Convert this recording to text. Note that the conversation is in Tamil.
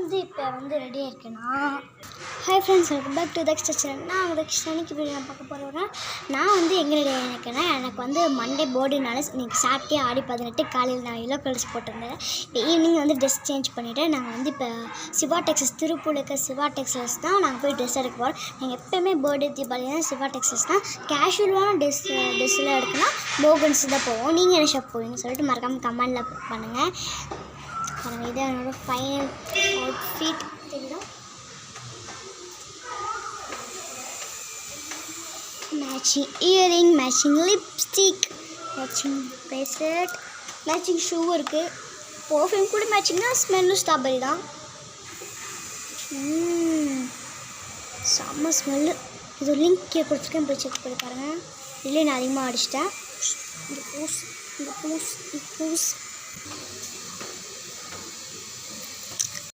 வந்து இப்போ வந்து ரெடியாக இருக்கேன்னா hi friends, welcome back to Daksha channel. நான் தக்ஷானிக்கு இப்போ நான் பார்க்க போகிறேன். நான் வந்து எங்கே ரெடியாக இருக்கேன்னா, எனக்கு வந்து மண்டே போர்டுனால இன்றைக்கி சாட்டர்டே ஆடி 18 காலையில் நான் எல்லோ கலர்ஸ் போட்டிருந்தேன். இப்போ ஈவினிங் வந்து ட்ரெஸ் சேஞ்ச் பண்ணிவிட்டு நாங்கள் வந்து இப்போ சிவா டெக்ஸஸ் திருப்பூரில் இருக்க சிவா டெக்ஸஸ் தான் நாங்கள் போய் ட்ரெஸ் எடுக்க போகிறோம். நாங்கள் எப்போயுமே பர்த்டே தீபாவளினா சிவா டெக்ஸஸ் தான். கேஷுவலான ட்ரெஸ்ஸில் எடுக்கணும் போகன்ஸ் தான் போவோம். நீங்கள் என்ன ஷாப் போவீங்கன்னு சொல்லிட்டு மறக்காமல் கமெண்டில் பண்ணுங்கள். இதான் என்னோடய ஃபைனல் அவுட்ஃபிட். தெரியுதா? Matching earring, matching lipstick, matching bracelet, matching shoe இருக்குது. பர்ஃப்யூம் கூட மேட்சிங்னா ஸ்மெல்லும் ஸ்ட்ராபெரி தான். செம்ம ஸ்மெல்லு. இது லிங்க் கொடுத்துருக்கேன், போய் செக் பண்ணி பாருங்கள். இல்லை நான் அதிகமாக அடிச்சிட்டேன். இந்த பூஸ்